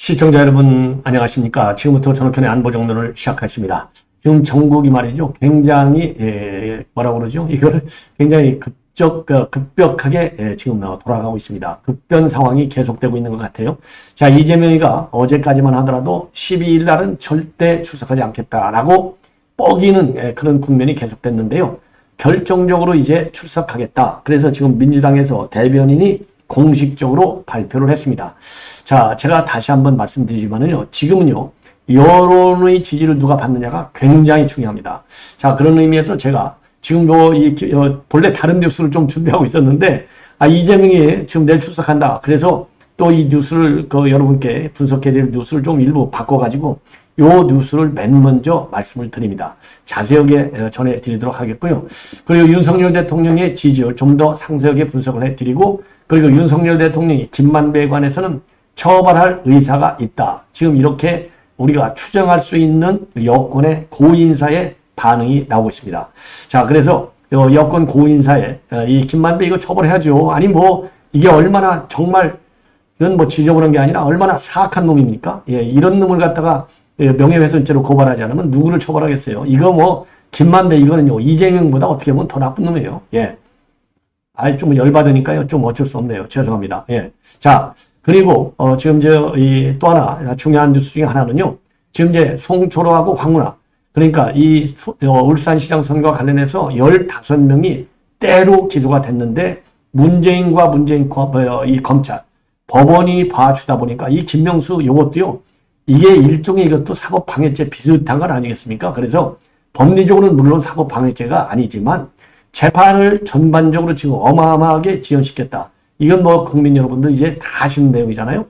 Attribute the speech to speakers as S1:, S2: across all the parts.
S1: 시청자 여러분 안녕하십니까. 지금부터 전학현의 안보정론을 시작하십니다. 지금 전국이 말이죠. 굉장히 뭐라고 그러죠? 이거를 굉장히 급격하게 지금 돌아가고 있습니다. 급변 상황이 계속되고 있는 것 같아요. 자, 이재명이가 어제까지만 하더라도 12일 날은 절대 출석하지 않겠다라고 뻐기는 그런 국면이 계속됐는데요. 결정적으로 이제 출석하겠다. 그래서 지금 민주당에서 대변인이 공식적으로 발표를 했습니다. 자, 제가 다시 한번 말씀드리지만은요, 지금은요, 여론의 지지를 누가 받느냐가 굉장히 중요합니다. 자, 그런 의미에서 제가 지금 본래 다른 뉴스를 좀 준비하고 있었는데, 이재명이 지금 내일 출석한다. 그래서 또 이 뉴스를 여러분께 분석해드릴 뉴스를 좀 일부 바꿔가지고, 요 뉴스를 맨 먼저 말씀을 드립니다. 자세하게 전해드리도록 하겠고요. 그리고 윤석열 대통령의 지지를 좀 더 상세하게 분석을 해드리고, 그리고 윤석열 대통령이 김만배에 관해서는 처벌할 의사가 있다. 지금 이렇게 우리가 추정할 수 있는 여권의 고인사의 반응이 나오고 있습니다. 자, 그래서 여권 고인사의 이 김만배 이거 처벌해야죠. 아니 이게 얼마나 정말 이건 지저분한 게 아니라 얼마나 사악한 놈입니까? 예, 이런 놈을 갖다가 명예훼손죄로 고발하지 않으면 누구를 처벌하겠어요? 이거 김만배 이거는요 이재명보다 어떻게 보면 더 나쁜 놈이에요. 예. 좀 열받으니까요. 좀 어쩔 수 없네요. 죄송합니다. 예. 자, 그리고, 지금 또 하나, 중요한 뉴스 중에 하나는요. 지금 이제 송초로하고 황운하. 그러니까 울산시장 선거와 관련해서 15명이 때로 기소가 됐는데, 문재인과 이 검찰, 법원이 봐주다 보니까 이 김명수 요것도요. 이게 일종의 이것도 사법방해죄 비슷한 건 아니겠습니까? 그래서 법리적으로는 물론 사법방해죄가 아니지만, 재판을 전반적으로 지금 어마어마하게 지연시켰다. 이건 국민 여러분들 이제 다 아시는 내용이잖아요.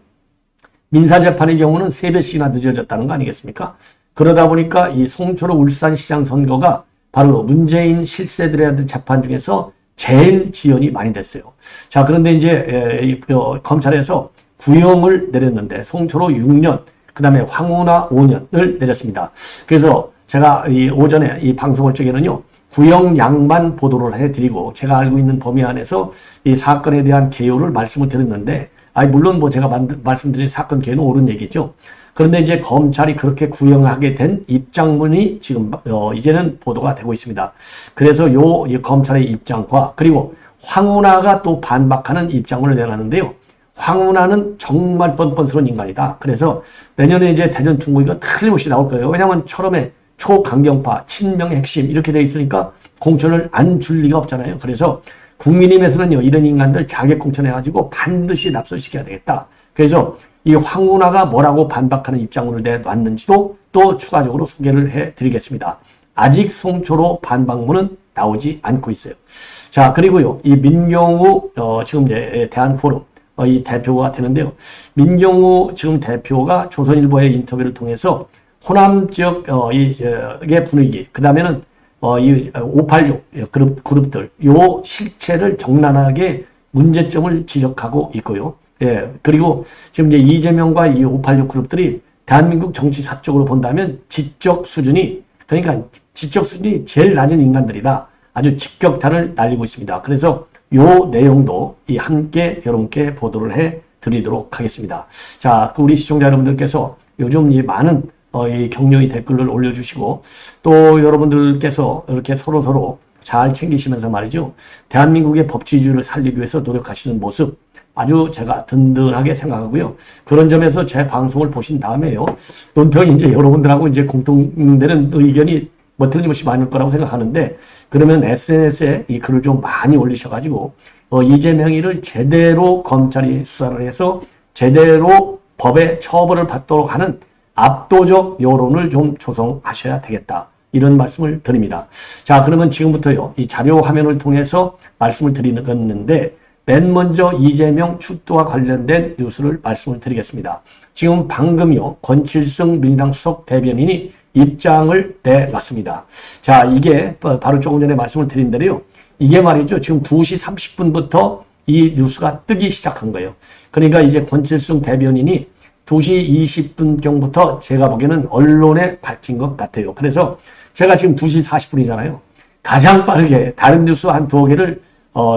S1: 민사재판의 경우는 3배씩이나 늦어졌다는 거 아니겠습니까? 그러다 보니까 이 송초로 울산시장 선거가 바로 문재인 실세들의 재판 중에서 제일 지연이 많이 됐어요. 자, 그런데 이제 검찰에서 구형을 내렸는데 송초로 6년, 그 다음에 황운하 5년을 내렸습니다. 그래서 제가 오전에 이 방송을 쪽에는요. 구형 양만 보도를 해드리고 제가 알고 있는 범위 안에서 이 사건에 대한 개요를 말씀을 드렸는데 물론 제가 말씀드린 사건 개요는 옳은 얘기죠. 그런데 이제 검찰이 그렇게 구형하게 된 입장문이 지금 이제는 보도가 되고 있습니다. 그래서 이 검찰의 입장과 그리고 황운하가 또 반박하는 입장문을 내놨는데요. 황운하는 정말 뻔뻔스러운 인간이다. 그래서 내년에 이제 대전 중구가 틀림없이 나올 거예요. 왜냐하면 처음에 초강경파, 친명의 핵심 이렇게 돼 있으니까 공천을 안 줄 리가 없잖아요. 그래서 국민의힘에서는요. 이런 인간들 자객 공천해가지고 반드시 납솔시켜야 되겠다. 그래서 이 황운하가 뭐라고 반박하는 입장문을 내놨는지도 또 추가적으로 소개를 해드리겠습니다. 아직 송초로 반박문은 나오지 않고 있어요. 자, 그리고요. 이 민경우 지금 이제 대한포럼 이 대표가 되는데요. 민경우 지금 대표가 조선일보의 인터뷰를 통해서 호남 지역의 분위기, 그 다음에는 이 586 그룹들, 요 실체를 적나라하게 문제점을 지적하고 있고요. 예, 그리고 지금 이제 이재명과 이 586 그룹들이 대한민국 정치 사적으로 본다면 지적 수준이 제일 낮은 인간들이다. 아주 직격탄을 날리고 있습니다. 그래서 요 내용도 함께 여러분께 보도를 해 드리도록 하겠습니다. 자, 우리 시청자 여러분들께서 요즘 이 많은 이 격려의 댓글을 올려주시고 또 여러분들께서 이렇게 서로 잘 챙기시면서 말이죠. 대한민국의 법치주의를 살리기 위해서 노력하시는 모습 아주 제가 든든하게 생각하고요. 그런 점에서 제 방송을 보신 다음에요. 논평이 이제 여러분들하고 이제 공통되는 의견이 틀림없이 많을 거라고 생각하는데 그러면 SNS에 이 글을 좀 많이 올리셔가지고 이재명이를 제대로 검찰이 수사를 해서 제대로 법의 처벌을 받도록 하는 압도적 여론을 좀 조성하셔야 되겠다. 이런 말씀을 드립니다. 자, 그러면 지금부터요. 이 자료 화면을 통해서 말씀을 드리는 건데 맨 먼저 이재명 출두와 관련된 뉴스를 말씀을 드리겠습니다. 지금 방금요. 권칠성 민주당 수석 대변인이 입장을 내놨습니다. 자, 이게 바로 조금 전에 말씀을 드린 대로요. 이게 말이죠. 지금 2시 30분부터 이 뉴스가 뜨기 시작한 거예요. 그러니까 이제 권칠성 대변인이 2시 20분경부터 제가 보기에는 언론에 밝힌 것 같아요. 그래서 제가 지금 2시 40분이잖아요. 가장 빠르게 다른 뉴스 한 2개를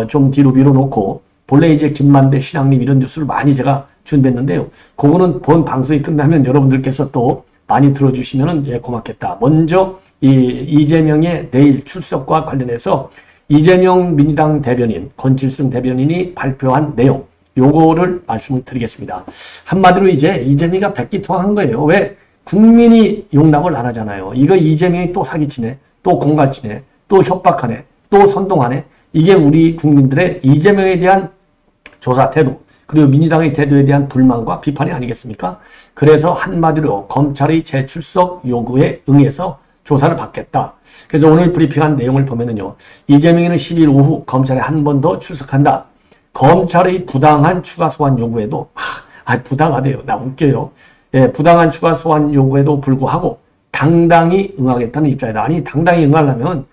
S1: 좀 뒤로 밀어놓고 본래 이제 김만배, 신앙님 이런 뉴스를 많이 제가 준비했는데요. 그거는 본 방송이 끝나면 여러분들께서 또 많이 들어주시면 예, 고맙겠다. 먼저 이재명의 내일 출석과 관련해서 이재명 민주당 대변인, 권칠승 대변인이 발표한 내용, 요거를 말씀을 드리겠습니다. 한마디로 이제 이재명이가 백기투항한 거예요. 왜? 국민이 용납을 안 하잖아요. 이거 이재명이 또 사기치네, 또 공갈치네, 또 협박하네, 또 선동하네. 이게 우리 국민들의 이재명에 대한 조사 태도, 그리고 민주당의 태도에 대한 불만과 비판이 아니겠습니까? 그래서 한마디로 검찰의 재출석 요구에 응해서 조사를 받겠다. 그래서 오늘 브리핑한 내용을 보면은요, 이재명이는 10일 오후 검찰에 한 번 더 출석한다. 검찰의 부당한 추가 소환 요구에도 부당하대요. 나 웃겨요. 예, 부당한 추가 소환 요구에도 불구하고 당당히 응하겠다는 입장이다. 아니 당당히 응하려면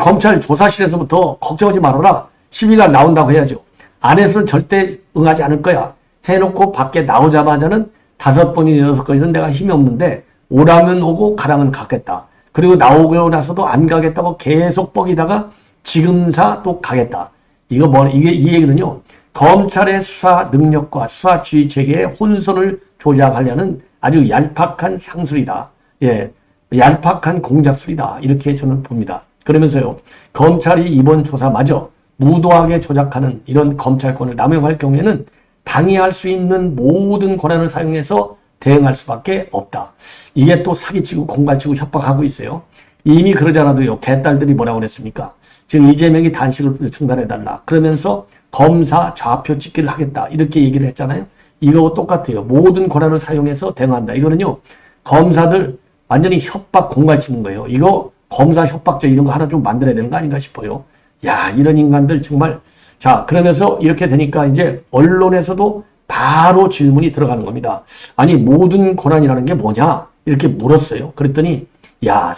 S1: 검찰 조사실에서부터 걱정하지 말아라. 10일 날 나온다고 해야죠. 안에서는 절대 응하지 않을 거야. 해놓고 밖에 나오자마자는 5번이나 6번이는 내가 힘이 없는데 오라면 오고 가라면 가겠다. 그리고 나오고 나서도 안 가겠다고 계속 뻐기다가 지금사 또 가겠다. 이게 이 얘기는요. 검찰의 수사 능력과 수사 지휘 체계의 혼선을 조작하려는 아주 얄팍한 상술이다. 예, 얄팍한 공작술이다. 이렇게 저는 봅니다. 그러면서요. 검찰이 이번 조사마저 무도하게 조작하는 이런 검찰권을 남용할 경우에는 방해할 수 있는 모든 권한을 사용해서 대응할 수밖에 없다. 이게 또 사기치고 공갈치고 협박하고 있어요. 이미 그러지 않아도요. 개딸들이 뭐라고 그랬습니까? 지금 이재명이 단식을 중단해달라. 그러면서 검사 좌표 찍기를 하겠다. 이렇게 얘기를 했잖아요. 이거 똑같아요. 모든 권한을 사용해서 대응한다. 이거는요. 검사들 완전히 협박 공갈치는 거예요. 이거 검사 협박죄 이런 거 하나 좀 만들어야 되는 거 아닌가 싶어요. 야, 이런 인간들 정말. 자, 그러면서 이렇게 되니까 이제 언론에서도 바로 질문이 들어가는 겁니다. 아니, 모든 권한이라는 게 뭐냐? 이렇게 물었어요. 그랬더니, 야,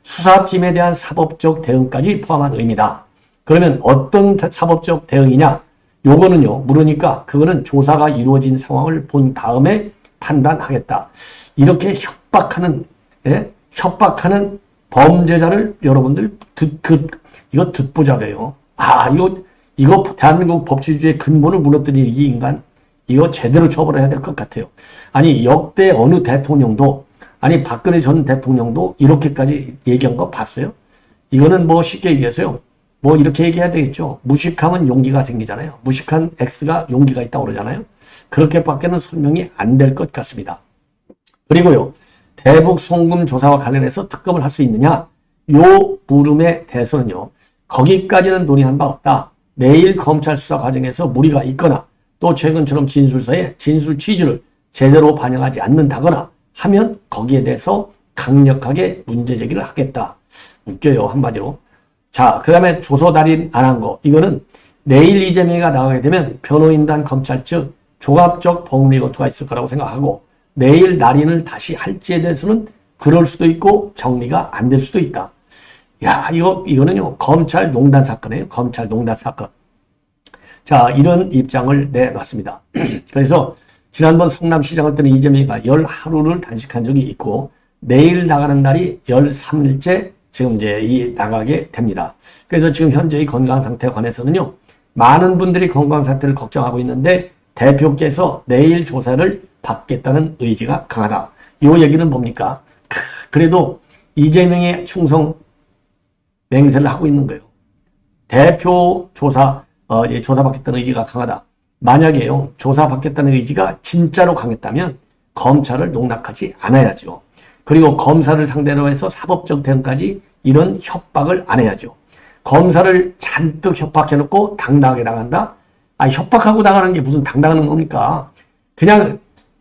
S1: 수사팀에 대한 사법적 대응까지 포함한 의미다. 그러면 어떤 사법적 대응이냐? 요거는요, 물으니까 그거는 조사가 이루어진 상황을 본 다음에 판단하겠다. 이렇게 협박하는, 예? 협박하는 범죄자를 여러분들 이거 듣보잡이에요. 이거 대한민국 법치주의의 근본을 무너뜨린 이 인간, 이거 제대로 처벌해야 될 것 같아요. 아니, 역대 어느 대통령도, 아니, 박근혜 전 대통령도 이렇게까지 얘기한 거 봤어요? 이거는 뭐 쉽게 얘기해서요. 뭐 이렇게 얘기해야 되겠죠. 무식하면 용기가 생기잖아요. 무식한 X가 용기가 있다고 그러잖아요. 그렇게밖에는 설명이 안 될 것 같습니다. 그리고요. 대북 송금 조사와 관련해서 특검을 할 수 있느냐? 요 물음에 대해서는요. 거기까지는 논의한 바 없다. 내일 검찰 수사 과정에서 무리가 있거나 또 최근처럼 진술서에 진술 취지를 제대로 반영하지 않는다거나 하면 거기에 대해서 강력하게 문제 제기를 하겠다. 웃겨요, 한마디로. 자, 그 다음에 조서 달인 안 한 거. 이거는 내일 이재명이가 나오게 되면 변호인단 검찰 측 종합적 법리 검토가 있을 거라고 생각하고 내일 날인을 다시 할지에 대해서는 그럴 수도 있고 정리가 안 될 수도 있다. 야, 이거는요, 검찰 농단 사건이에요. 검찰 농단 사건. 자, 이런 입장을 내놨습니다. 그래서 지난번 성남시장할 때는 이재명이가 10하루를 단식한 적이 있고 내일 나가는 날이 13일째 지금 이제 나가게 됩니다. 그래서 지금 현재의 건강 상태에 관해서는요, 많은 분들이 건강 상태를 걱정하고 있는데 대표께서 내일 조사를 받겠다는 의지가 강하다. 이 얘기는 뭡니까? 그래도 이재명의 충성 맹세를 하고 있는 거예요. 대표 조사받겠다는 의지가 강하다. 만약에요, 조사받겠다는 의지가 진짜로 강했다면 검찰을 농락하지 않아야죠. 그리고 검사를 상대로 해서 사법적 대응까지 이런 협박을 안 해야죠. 검사를 잔뜩 협박해놓고 당당하게 나간다? 협박하고 나가는 게 무슨 당당한 겁니까? 그냥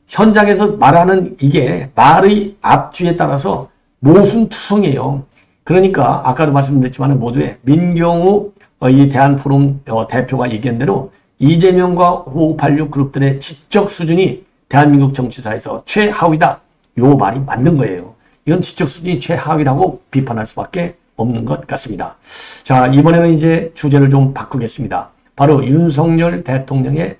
S1: 현장에서 말하는 이게 말의 앞뒤에 따라서 모순투성이에요. 그러니까 아까도 말씀드렸지만 모두에 민경우 이 대한포럼 대표가 얘기한 대로 이재명과 5586 그룹들의 지적 수준이 대한민국 정치사에서 최하위다. 요 말이 맞는 거예요. 이건 지적 수준이 최하위라고 비판할 수밖에 없는 것 같습니다. 자, 이번에는 이제 주제를 좀 바꾸겠습니다. 바로 윤석열 대통령의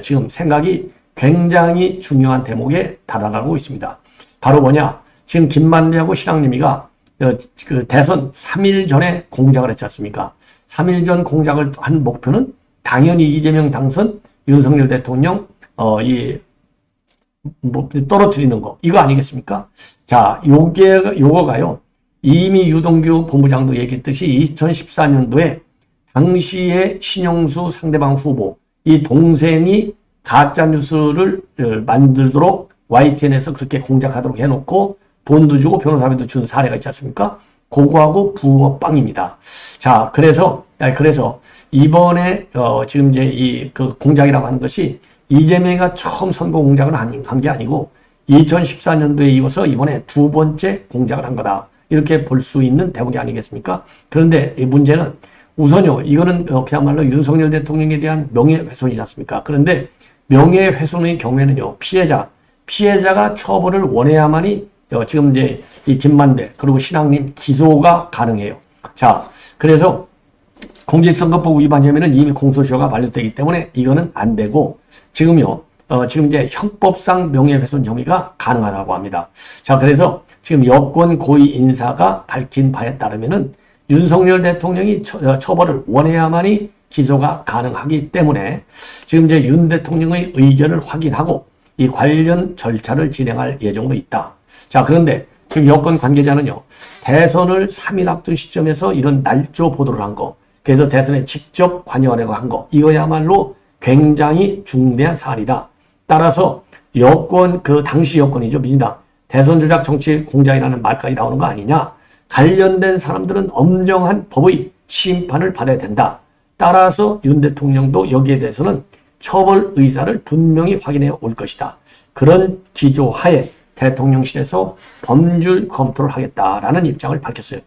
S1: 지금 생각이 굉장히 중요한 대목에 달아나고 있습니다. 바로 뭐냐? 지금 김만배하고 신앙님이가 그 대선 3일 전에 공작을 했지 않습니까? 3일 전 공작을 한 목표는 당연히 이재명 당선, 윤석열 대통령 떨어뜨리는 거, 이거 아니겠습니까? 자, 요거가요, 이미 유동규 본부장도 얘기했듯이 2014년도에 당시에 신영수 상대방 후보, 이 동생이 가짜뉴스를 만들도록 YTN에서 그렇게 공작하도록 해놓고 돈도 주고 변호사비도 준 사례가 있지 않습니까? 그거하고 붕어빵입니다. 자, 그래서 이번에 지금 이제 그 공작이라고 하는 것이 이재명이가 처음 선거 공작을 한 게 아니고 2014년도에 이어서 이번에 두 번째 공작을 한 거다. 이렇게 볼 수 있는 대목이 아니겠습니까? 그런데 이 문제는 우선요, 이거는 그야말로 윤석열 대통령에 대한 명예훼손이지 않습니까? 그런데 명예훼손의 경우에는요, 피해자가 처벌을 원해야만이 지금 이제 이 김만배 그리고 신앙님 기소가 가능해요. 자, 그래서 공직선거법 위반 혐의는 이미 공소시효가 만료되기 때문에 이거는 안 되고 지금 이제 형법상 명예훼손 혐의가 가능하다고 합니다. 자, 그래서 지금 여권 고위 인사가 밝힌 바에 따르면은 윤석열 대통령이 처벌을 원해야만이 기소가 가능하기 때문에 지금 이제 윤 대통령의 의견을 확인하고 이 관련 절차를 진행할 예정으로 있다. 자, 그런데 지금 여권 관계자는요, 대선을 3일 앞둔 시점에서 이런 날조 보도를 한 거, 그래서 대선에 직접 관여하려고 한 거, 이거야말로 굉장히 중대한 사안이다. 따라서 당시 여권이죠, 민주당. 대선 조작 정치 공작이라는 말까지 나오는 거 아니냐. 관련된 사람들은 엄정한 법의 심판을 받아야 된다. 따라서 윤 대통령도 여기에 대해서는 처벌 의사를 분명히 확인해 올 것이다. 그런 기조하에 대통령실에서 법률 검토를 하겠다라는 입장을 밝혔어요.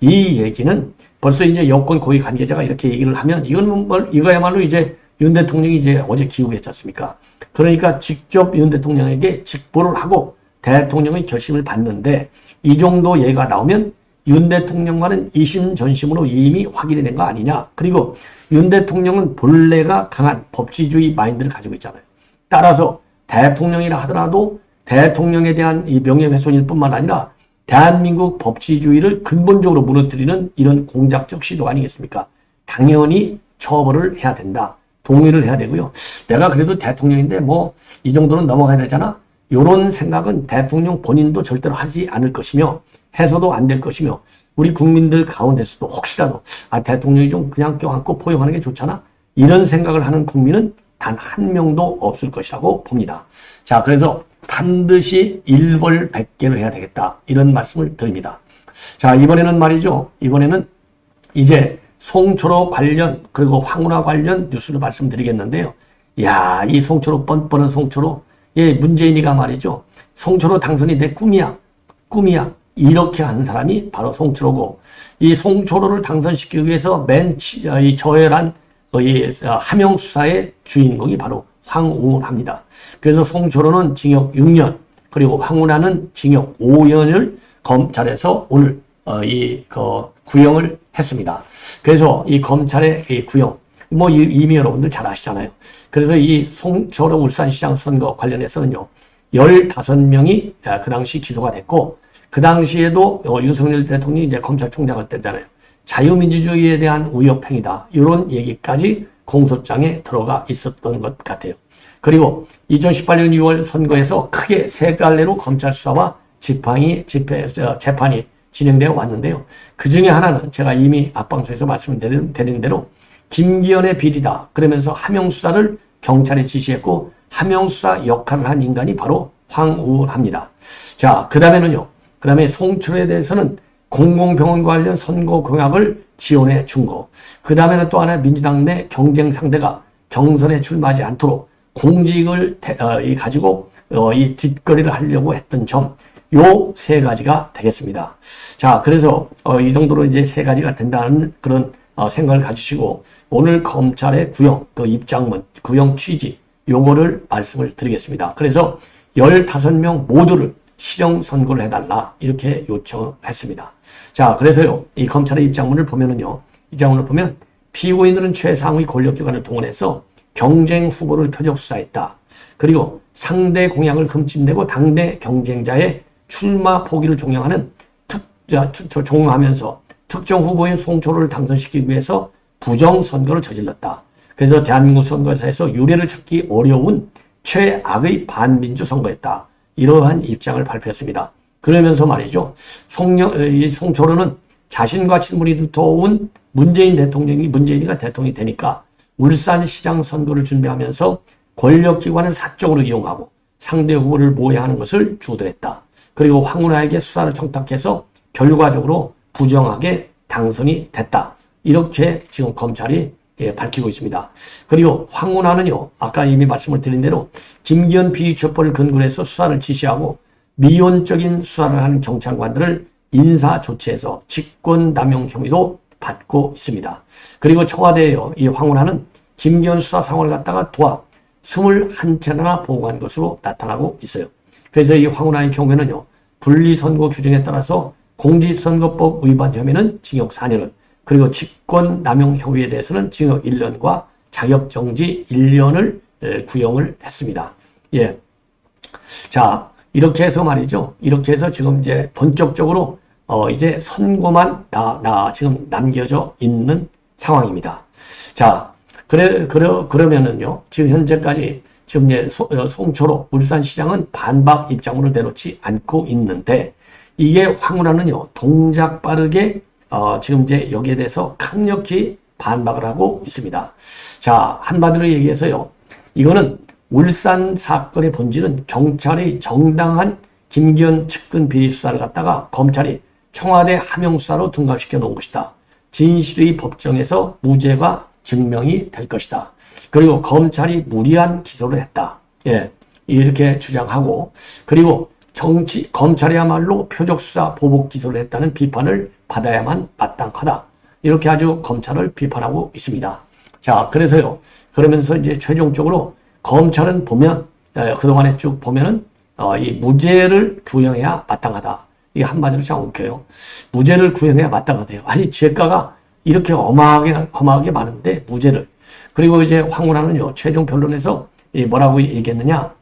S1: 이 얘기는 벌써 이제 여권 고위 관계자가 이렇게 얘기를 하면 이거야말로 이제 윤 대통령이 이제 어제 기우했지 않습니까? 그러니까 직접 윤 대통령에게 직보를 하고 대통령의 결심을 받는데 이 정도 얘기가 나오면 윤 대통령과는 이심전심으로 이미 확인이 된 거 아니냐. 그리고 윤 대통령은 본래가 강한 법치주의 마인드를 가지고 있잖아요. 따라서 대통령이라 하더라도 대통령에 대한 이 명예훼손일 뿐만 아니라 대한민국 법치주의를 근본적으로 무너뜨리는 이런 공작적 시도 아니겠습니까? 당연히 처벌을 해야 된다. 동의를 해야 되고요. 내가 그래도 대통령인데 뭐 이 정도는 넘어가야 되잖아. 이런 생각은 대통령 본인도 절대로 하지 않을 것이며 해서도 안 될 것이며 우리 국민들 가운데서도 혹시라도 대통령이 좀 그냥 껴안고 포용하는 게 좋잖아. 이런 생각을 하는 국민은 단 한 명도 없을 것이라고 봅니다. 자, 그래서 반드시 일벌백계를 해야 되겠다. 이런 말씀을 드립니다. 자, 이번에는 말이죠. 이번에는 이제 송철호 관련 그리고 황운하 관련 뉴스를 말씀드리겠는데요. 야, 이 송철호 뻔뻔한 송철호. 문재인이가 말이죠. 송철호 당선이 내 꿈이야. 이렇게 한 사람이 바로 송철호고 이 송철호를 당선시키기 위해서 이 저열한 하명 수사의 주인공이 바로 황운하입니다. 그래서 송철호는 징역 6년 그리고 황운하는 징역 5년을 검찰에서 오늘 구형을 했습니다. 그래서 이 검찰의 이 구형 이미 여러분들 잘 아시잖아요. 그래서 이 송철호 울산시장 선거 관련해서는요 15명이 그 당시 기소가 됐고 그 당시에도 윤석열 대통령이 이제 검찰총장을 때잖아요. 자유민주주의에 대한 위협행위다. 이런 얘기까지 공소장에 들어가 있었던 것 같아요. 그리고 2018년 6월 선거에서 크게 세 갈래로 검찰 수사와 재판이 진행되어 왔는데요. 그 중에 하나는 제가 이미 앞방송에서 말씀드린 대로 김기현의 비리다. 그러면서 하명수사를 경찰에 지시했고 하명수사 역할을 한 인간이 바로 황운하입니다. 자, 그 다음에 송철호에 대해서는 공공병원 관련 선거 공약을 지원해 준 거. 그 다음에는 또 하나 민주당 내 경쟁 상대가 경선에 출마하지 않도록 공직을 가지고 이 뒷거리를 하려고 했던 점. 요 세 가지가 되겠습니다. 자, 그래서 이 정도로 이제 세 가지가 된다는 그런 생각을 가지시고 오늘 검찰의 구형, 입장문, 구형 취지 요거를 말씀을 드리겠습니다. 그래서 15명 모두를 실형 선고를 해달라 이렇게 요청했습니다. 자, 그래서요 이 검찰의 입장문을 보면 피고인들은 최상위 권력기관을 동원해서 경쟁 후보를 표적 수사했다. 그리고 상대 공약을 흠집내고 당내 경쟁자의 출마 포기를 종용하면서 특정 후보인 송철호를 당선시키기 위해서 부정선거를 저질렀다. 그래서 대한민국 선거사에서 유례를 찾기 어려운 최악의 반민주 선거였다. 이러한 입장을 발표했습니다. 그러면서 말이죠. 송철호는 자신과 친분이 두터운 문재인이가 대통령이 되니까 울산시장 선거를 준비하면서 권력기관을 사적으로 이용하고 상대 후보를 모해하는 것을 주도했다. 그리고 황운하에게 수사를 청탁해서 결과적으로 부정하게 당선이 됐다. 이렇게 지금 검찰이 밝히고 있습니다. 그리고 황운하는요, 아까 이미 말씀을 드린 대로 김기현 비위처벌을 근거로 해서 수사를 지시하고 미온적인 수사를 하는 경찰관들을 인사 조치해서 직권남용 혐의도 받고 있습니다. 그리고 청와대에요, 이 황운하는 김기현 수사 상황을 갖다가 도합 21채나 보고한 것으로 나타나고 있어요. 그래서 이 황운하의 경우에는요, 분리선거 규정에 따라서 공직선거법 위반 혐의는 징역 4년을, 그리고 직권남용 혐의에 대해서는 징역 1년과 자격정지 1년을 구형을 했습니다. 예. 자, 이렇게 해서 말이죠. 이렇게 해서 지금 이제 본격적으로 이제 선고만 지금 남겨져 있는 상황입니다. 자, 그러면은요, 지금 현재까지 지금 이제 송철호 울산시장은 반박 입장문을 내놓지 않고 있는데, 이게 황운하는요, 동작 빠르게 지금 이제 여기에 대해서 강력히 반박을 하고 있습니다. 자, 한마디로 얘기해서요, 이거는 울산 사건의 본질은 경찰의 정당한 김기현 측근 비리 수사를 갖다가 검찰이 청와대 하명 수사로 둔갑시켜 놓은 것이다. 진실의 법정에서 무죄가 증명이 될 것이다. 그리고 검찰이 무리한 기소를 했다. 예, 이렇게 주장하고, 그리고 검찰이야말로 표적수사 보복 기소를 했다는 비판을 받아야만 마땅하다. 이렇게 아주 검찰을 비판하고 있습니다. 자, 그래서요, 그러면서 이제 최종적으로 검찰은 보면, 그동안에 쭉 보면은, 이 무죄를 구형해야 마땅하다. 이게 한마디로 참 웃겨요. 무죄를 구형해야 마땅하대요. 아니, 죄가가 이렇게 어마하게 많은데, 무죄를. 그리고 이제 황운하는요, 최종 변론에서 뭐라고 얘기했느냐.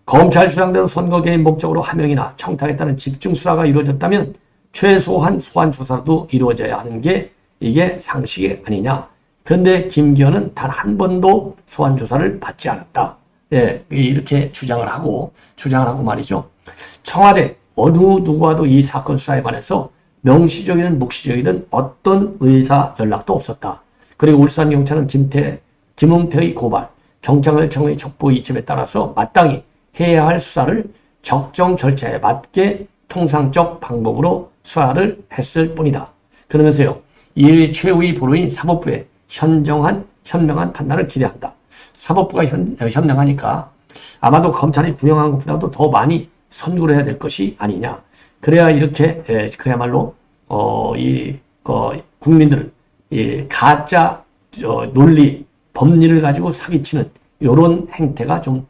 S1: 검찰 주장대로 선거 개입 목적으로 하명이나 청탁에 따른 집중 수사가 이루어졌다면 최소한 소환 조사도 이루어져야 하는 게 이게 상식이 아니냐. 그런데 김기현은 단 한 번도 소환 조사를 받지 않았다. 예, 이렇게 주장을 하고 말이죠. 청와대 어느 누구와도 이 사건 수사에 관해서 명시적이든 묵시적이든 어떤 의사 연락도 없었다. 그리고 울산경찰은 김웅태의 고발, 경찰청의 첩보 이첩에 따라서 마땅히 해야 할 수사를 적정 절차에 맞게 통상적 방법으로 수사를 했을 뿐이다. 그러면서요, 이 최후의 보루인 사법부의 현명한 판단을 기대한다. 사법부가 현명하니까 아마도 검찰이 구형한 것보다도 더 많이 선고를 해야 될 것이 아니냐. 그래야 이렇게 그야말로 국민들을 가짜 논리, 법리를 가지고 사기치는 이런 행태가 좀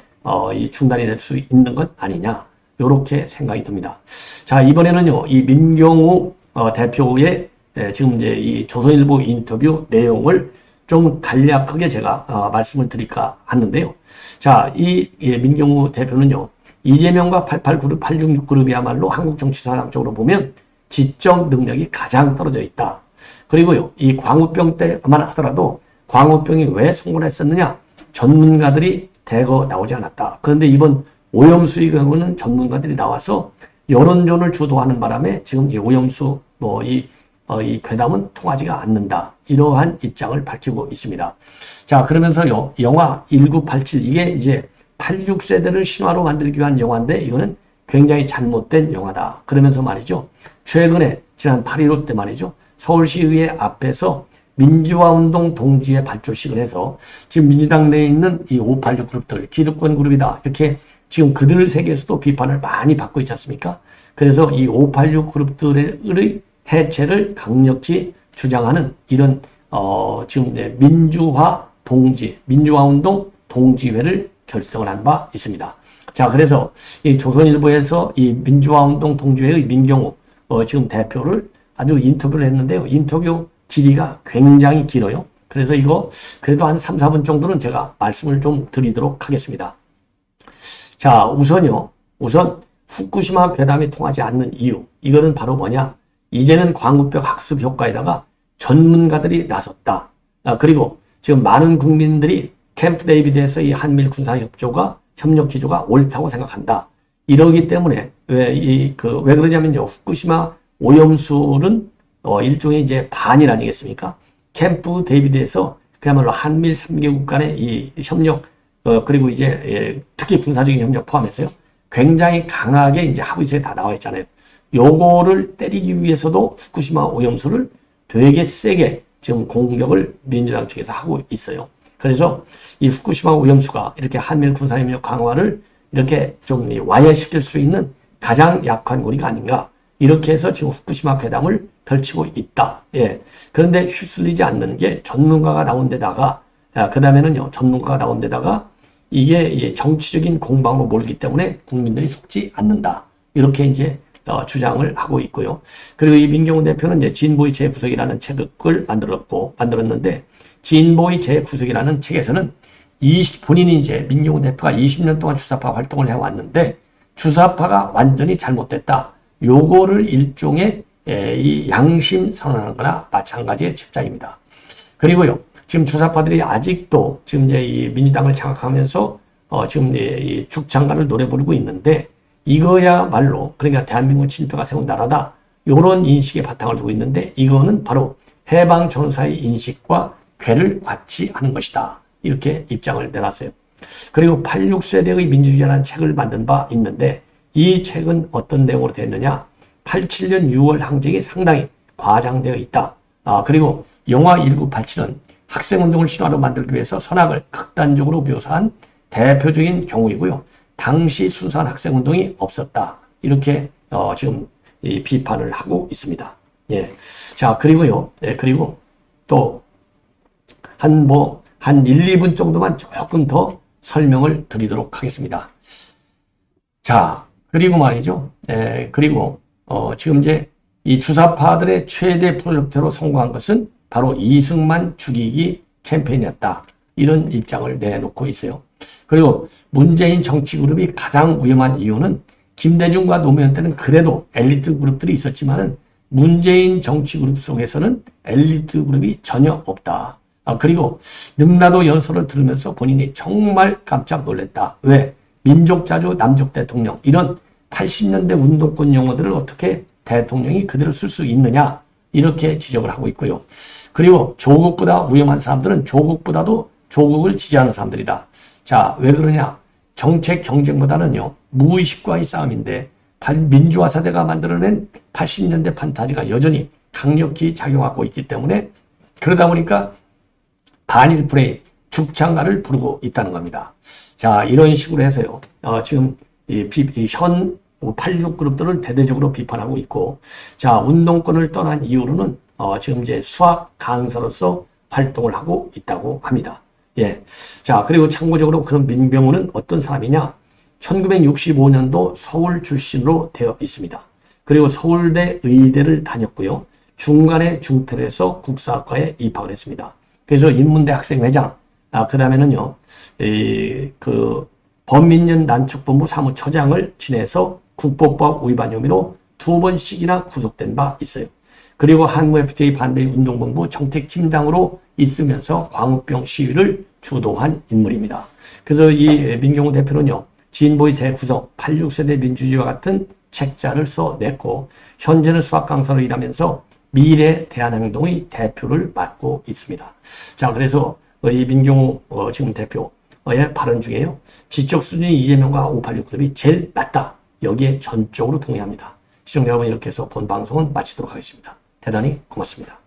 S1: 중단이 될 수 있는 것 아니냐. 이렇게 생각이 듭니다. 자, 이번에는요, 이 민경우 대표의 지금 이제 이 조선일보 인터뷰 내용을 좀 간략하게 제가 말씀을 드릴까 하는데요. 자, 이 민경우 대표는요, 이재명과 88그룹, 866그룹이야말로 한국 정치 사상적으로 보면 지적 능력이 가장 떨어져 있다. 그리고요, 이 광우병 때만 하더라도 광우병이 왜 성공했었느냐? 전문가들이 대거 나오지 않았다. 그런데 이번 오염수의 경우는 전문가들이 나와서 여론전을 주도하는 바람에 지금 이 오염수 이 괴담은 통하지가 않는다. 이러한 입장을 밝히고 있습니다. 자, 그러면서요, 영화 1987, 이게 이제 86세대를 신화로 만들기 위한 영화인데 이거는 굉장히 잘못된 영화다. 그러면서 말이죠, 최근에 지난 8.15 때 말이죠, 서울시의회 앞에서 민주화운동 동지의 발조식을 해서 지금 민주당 내에 있는 이 586 그룹들, 기득권 그룹이다. 이렇게 지금 그들 세계에서도 비판을 많이 받고 있지 않습니까? 그래서 이 586 그룹들의 해체를 강력히 주장하는 이런 지금 이제 민주화운동 동지회를 결성을 한 바 있습니다. 자, 그래서 이 조선일보에서 이 민주화운동 동지회의 민경우 지금 대표를 아주 인터뷰를 했는데요. 인터뷰 길이가 굉장히 길어요. 그래서 이거 그래도 한 3, 4분 정도는 제가 말씀을 좀 드리도록 하겠습니다. 자, 우선 후쿠시마 괴담이 통하지 않는 이유, 이거는 바로 뭐냐? 이제는 광우병 학습 효과에다가 전문가들이 나섰다. 그리고 지금 많은 국민들이 캠프 데이비드에서 이 한밀 군사협조가 협력 기조가 옳다고 생각한다. 이러기 때문에 왜 그러냐면요. 후쿠시마 오염수는 일종의 이제 반일 아니겠습니까? 캠프 데이비드에서 그야말로 한밀 3개국 간의 이 협력, 그리고 이제 특히 군사적인 협력 포함해서요. 굉장히 강하게 이제 합의서에 다 나와 있잖아요. 요거를 때리기 위해서도 후쿠시마 오염수를 되게 세게 지금 공격을 민주당 측에서 하고 있어요. 그래서 이 후쿠시마 오염수가 이렇게 한밀 군사협력 강화를 이렇게 좀 와해시킬 수 있는 가장 약한 고리가 아닌가. 이렇게 해서 지금 후쿠시마 회담을 펼치고 있다. 예. 그런데 휩쓸리지 않는 게 전문가가 나온 데다가, 그 다음에는요, 전문가가 나온 데다가 이게 정치적인 공방으로 몰기 때문에 국민들이 속지 않는다. 이렇게 이제 주장을 하고 있고요. 그리고 이 민경훈 대표는 이제 진보의 재구석이라는 책을 만들었는데, 진보의 재구석이라는 책에서는 본인이 이제 민경훈 대표가 20년 동안 주사파 활동을 해왔는데, 주사파가 완전히 잘못됐다. 요거를 일종의 이 양심 선언하는 거나 마찬가지의 책자입니다. 그리고요, 지금 주사파들이 아직도 지금 이제 이 민주당을 장악하면서 지금 이 죽창가를 노래 부르고 있는데, 이거야말로 그러니까 대한민국 친일파가 세운 나라다. 요런 인식에 바탕을 두고 있는데, 이거는 바로 해방 전사의 인식과 괴를 같이 하는 것이다. 이렇게 입장을 내놨어요. 그리고 86세대의 민주주의라는 책을 만든 바 있는데, 이 책은 어떤 내용으로 되어 있느냐? 87년 6월 항쟁이 상당히 과장되어 있다. 그리고 영화 1987은 학생운동을 신화로 만들기 위해서 선악을 극단적으로 묘사한 대표적인 경우이고요. 당시 순수한 학생운동이 없었다. 이렇게 지금 이 비판을 하고 있습니다. 예. 자, 그리고요. 예, 그리고 또 한 1, 2분 정도만 조금 더 설명을 드리도록 하겠습니다. 자, 그리고 말이죠. 그리고 지금 이제 이 주사파들의 최대 프로젝트로 성공한 것은 바로 이승만 죽이기 캠페인이었다. 이런 입장을 내놓고 있어요. 그리고 문재인 정치그룹이 가장 위험한 이유는 김대중과 노무현 때는 그래도 엘리트 그룹들이 있었지만은 문재인 정치그룹 속에서는 엘리트 그룹이 전혀 없다. 그리고 능라도 연설을 들으면서 본인이 정말 깜짝 놀랐다. 왜? 민족자주 남쪽 대통령 이런 80년대 운동권 용어들을 어떻게 대통령이 그대로 쓸 수 있느냐 이렇게 지적을 하고 있고요. 그리고 조국보다 위험한 사람들은 조국보다도 조국을 지지하는 사람들이다. 자, 왜 그러냐? 정책 경쟁보다는요, 무의식과의 싸움인데 민주화 사대가 만들어낸 80년대 판타지가 여전히 강력히 작용하고 있기 때문에 그러다 보니까 반일 프레임, 죽창가를 부르고 있다는 겁니다. 자, 이런 식으로 해서요, 지금 현 86그룹들을 대대적으로 비판하고 있고, 자, 운동권을 떠난 이후로는 지금 이제 수학 강사로서 활동을 하고 있다고 합니다. 예. 자, 그리고 참고적으로 그런 민병훈은 어떤 사람이냐? 1965년도 서울 출신으로 되어 있습니다. 그리고 서울대 의대를 다녔고요. 중간에 중퇴를 해서 국사학과에 입학을 했습니다. 그래서 인문대 학생회장, 그 다음에는요, 범민련 난축본부 사무처장을 지내서 국보법 위반 혐의로 2번씩이나 구속된 바 있어요. 그리고 한국 FTA 반대 운동본부 정책팀장으로 있으면서 광우병 시위를 주도한 인물입니다. 그래서 이 민경훈 대표는요, 진보의 재구성, 86세대 민주주의와 같은 책자를 써냈고, 현재는 수학 강사로 일하면서 미래 대한행동의 대표를 맡고 있습니다. 자, 그래서 이 민경훈 지금 대표의 발언 중에요, 지적 수준이 이재명과 586그룹이 제일 낮다. 여기에 전적으로 동의합니다. 시청자 여러분, 이렇게 해서 본 방송은 마치도록 하겠습니다. 대단히 고맙습니다.